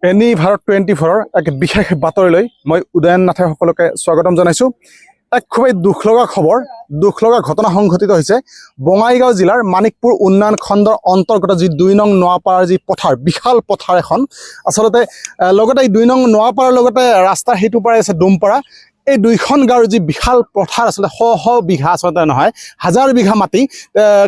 Any Bharat 24 এক বিশেষ বাতৰিলৈ মই উদয়ন নাথে সকলোকে স্বাগতম জনাইছো। এক খুবই দুখ লগা ঘটনা সংঘটিত হৈছে বঙাইগাঁও জিলাৰ মানিকপুৰ উন্নয়ন খণ্ডৰ অন্তৰ্গত যি 2 নং নোয়াপাৰাৰ যি পথাৰ বিশাল পথাৰ এখন আসলতে লগতে এই 2 নং নোয়াপাৰাৰ লগতে ৰাস্তাৰ হেতু পাৰে আছে ডুমপাৰা। এই দুইখন গাঁৱৰ যি বিশাল পথাৰ আচলতে শ বিঘা আচলতে নহয় হাজাৰ বিঘা মাটি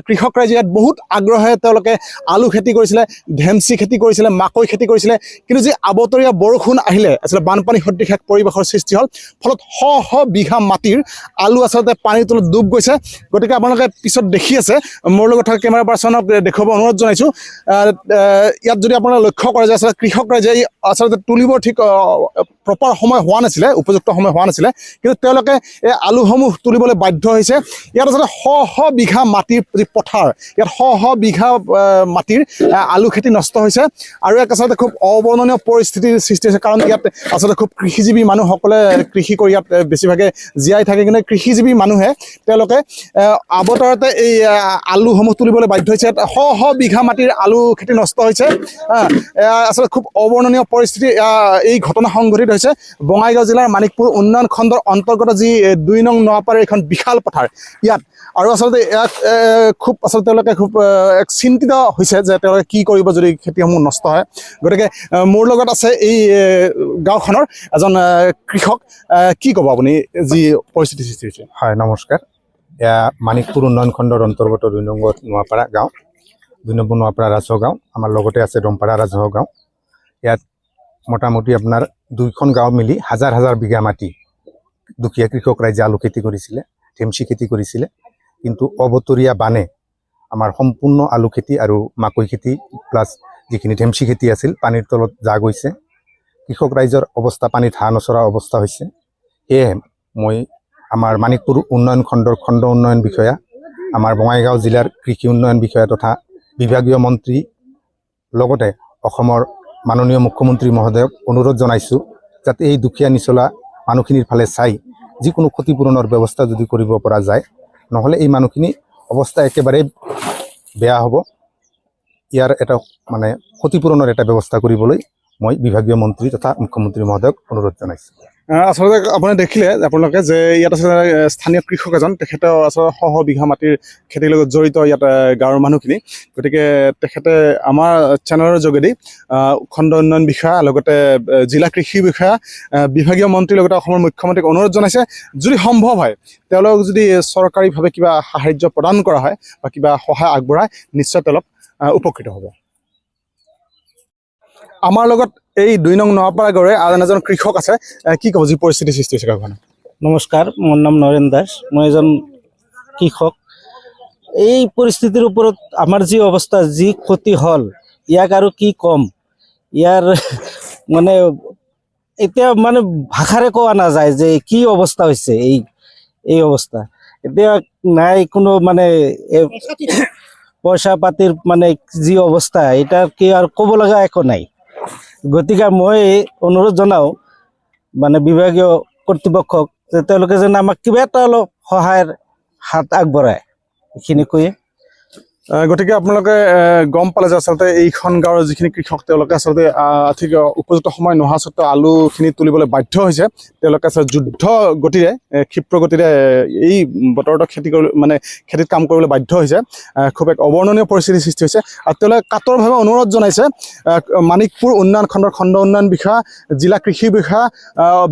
কৃষক ৰাইজে ইয়াত বহুত আগ্ৰহেৰে তেওঁলোকে আলু খেতি কৰিছিলে, ধেমচি খেতি কৰিছিলে, মাকৈ খেতি কৰিছিলে। কিন্তু যি আবতৰীয়া বৰষুণ আহিলে আচলতে বানপানী সদৃশ এক পৰিৱেশৰ সৃষ্টি হ'ল, ফলত শ বিঘা মাটিৰ আলু আচলতে পানীৰ তলত ডুব গৈছে। গতিকে আপোনালোকে পিছত দেখি আছে, মোৰ লগত থকা কেমেৰা পাৰ্চনক দেখুৱাব অনুৰোধ জনাইছোঁ। ইয়াত যদি আপোনালোকে লক্ষ্য কৰে যে আচলতে কৃষক ৰাইজে আচলতে তুলিবৰ ঠিক প্ৰপাৰ সময় হোৱা নাছিলে, উপযুক্ত সময় হোৱা নাছিলে, কিন্তু তেওঁলোকে এই আলুসমূহ তুলিবলৈ বাধ্য হৈছে। ইয়াত আচলতে শ বিঘা মাটিৰ যি পথাৰ, ইয়াত শ বিঘা মাটিৰ আলু খেতি নষ্ট হৈছে আৰু এক আচলতে খুব অবৰ্ণনীয় পৰিস্থিতিৰ সৃষ্টি হৈছে। কাৰণ ইয়াত আচলতে খুব কৃষিজীৱী মানুহসকলে কৃষি কৰি ইয়াত বেছিভাগে জীয়াই থাকে, কিন্তু কৃষিজীৱী মানুহে তেওঁলোকে আবতৰতে এই আলুসমূহ তুলিবলৈ বাধ্য হৈছে। ইয়াত শ বিঘা মাটিৰ আলু খেতি নষ্ট হৈছে। আচলতে খুব অবৰ্ণনীয় পৰিস্থিতি এই ঘটনা সংঘটিত হৈছে বঙাইগাঁও জিলাৰ মানিকপুৰ উন্নয়ন খণ্ডৰ অন্তৰ্গত যি 2 নং নোয়াপাৰাৰ এখন বিশাল পথাৰ ইয়াত। আৰু আচলতে ইয়াত খুব আচলতে তেওঁলোকে খুব এক চিন্তিত হৈছে যে তেওঁলোকে কি কৰিব যদি খেতিসমূহ নষ্ট হয়। গতিকে মোৰ লগত আছে এই গাঁওখনৰ এজন কৃষক। কি ক'ব আপুনি যি পৰিস্থিতি সৃষ্টি হৈছে? হয়, নমস্কাৰ। এয়া মানিকপুৰ উন্নয়ন খণ্ডৰ অন্তৰ্গত 2 নং নোয়াপাৰা গাঁও, 2 নম্বৰ নোয়াপাৰা ৰাজহ গাঁও, আমাৰ লগতে আছে ডমপাৰা ৰাজহ গাঁও। ইয়াত মোটামুটি আপোনাৰ 2খন গাঁও মিলি হাজাৰ বিঘা মাটি দুখীয়া কৃষক ৰাইজে আলু খেতি কৰিছিলে, ধেমচি খেতি কৰিছিলে। কিন্তু অবতৰীয়া বানে আমাৰ সম্পূৰ্ণ আলু খেতি আৰু মাকৈ খেতি প্লাছ যিখিনি ধেমচি খেতি আছিল পানীৰ তলত যা গৈছে। কৃষক ৰাইজৰ অৱস্থা পানীত হাঁহ নচৰা অৱস্থা হৈছে। সেয়েহে মই আমাৰ মানিকপুৰ উন্নয়ন খণ্ডৰ খণ্ড উন্নয়ন বিষয়া, আমাৰ বঙাইগাঁও জিলাৰ কৃষি উন্নয়ন বিষয়া তথা বিভাগীয় মন্ত্ৰী লগতে অসমৰ মাননীয় মুখ্যমন্ত্ৰী মহোদয়ক অনুৰোধ জনাইছোঁ যাতে এই দুখীয়া নিচলা মানুহখিনিৰ ফালে চাই যিকোনো ক্ষতিপূৰণৰ ব্যৱস্থা যদি কৰিব পৰা যায়, নহ'লে এই মানুহখিনি অৱস্থা একেবাৰে বেয়া হ'ব। ইয়াৰ এটা মানে ক্ষতিপূৰণৰ এটা ব্যৱস্থা কৰিবলৈ মই বিভাগীয় মন্ত্ৰী তথা মুখ্যমন্ত্ৰী মহোদয়ক অনুৰোধ জনাইছোঁ। আচলতে আপুনি দেখিলে আপোনালোকে যে ইয়াত আচলতে স্থানীয় কৃষক এজন, তেখেতেও আচলতে শ বিঘা মাটিৰ খেতিৰ লগত জড়িত ইয়াত গাঁৱৰ মানুহখিনি। গতিকে তেখেতে আমাৰ চেনেলৰ যোগেদি খণ্ড উন্নয়ন বিষয়া লগতে জিলা কৃষি বিষয়া, বিভাগীয় মন্ত্ৰীৰ লগতে অসমৰ মুখ্যমন্ত্ৰীক অনুৰোধ জনাইছে যদি সম্ভৱ হয় তেওঁলোকক যদি চৰকাৰীভাৱে কিবা সাহায্য প্ৰদান কৰা হয় বা কিবা সহায় আগবঢ়ায়, নিশ্চয় তেওঁলোক উপকৃত হ'ব। আমাৰ লগত এই 2 নং নোয়াপাৰা গাঁৱৰে আন এজন কৃষক আছে। কি ক'ব যি পৰিস্থিতি সৃষ্টি হৈছে গাঁওখনত? নমস্কাৰ, মোৰ নাম নৰেন দাস, মই এজন কৃষক। এই পৰিস্থিতিৰ ওপৰত আমাৰ যি অৱস্থা, যি ক্ষতি হ'ল, ইয়াক আৰু কি ক'ম। ইয়াৰ মানে এতিয়া মানে ভাষাৰে কোৱা নাযায় যে কি অৱস্থা হৈছে। এই অৱস্থা এতিয়া নাই কোনো মানে পইচা পাতিৰ মানে যি অৱস্থা, এটা কি আৰু ক'ব লগা একো নাই। গতিকে মই অনুৰোধ জনাওঁ মানে বিভাগীয় কৰ্তৃপক্ষক যে তেওঁলোকে যেন আমাক কিবা এটা অলপ সহায়ৰ হাত আগবঢ়ায়, এইখিনি কৈয়ে। গতিকে আপোনালোকে গম পালে যে আচলতে এইখন গাঁৱৰ যিখিনি কৃষক তেওঁলোকে আচলতে ঠিক উপযুক্ত সময় নোহোৱা স্বত্বেও আলুখিনি তুলিবলৈ বাধ্য হৈছে। তেওঁলোকে আচলতে যুদ্ধ গতিৰে ক্ষিপ্ৰ গতিৰে এই বতৰত খেতিত কাম কৰিবলৈ বাধ্য হৈছে। খুব এক অবৰ্ণনীয় পৰিস্থিতিৰ সৃষ্টি হৈছে আৰু তেওঁলোকে কাতৰভাৱে অনুৰোধ জনাইছে মানিকপুৰ উন্নয়ন খণ্ডৰ খণ্ড উন্নয়ন বিষয়া, জিলা কৃষি বিষয়া,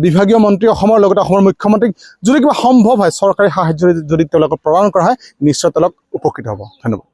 বিভাগীয় মন্ত্ৰী অসমৰ লগতে অসমৰ মুখ্যমন্ত্ৰীক যদি কিবা সম্ভৱ হয় চৰকাৰী সাহায্য যদি তেওঁলোকক প্ৰদান কৰা হয়, নিশ্চয় তেওঁলোক উপকৃত হ'ব। ধন্যবাদ।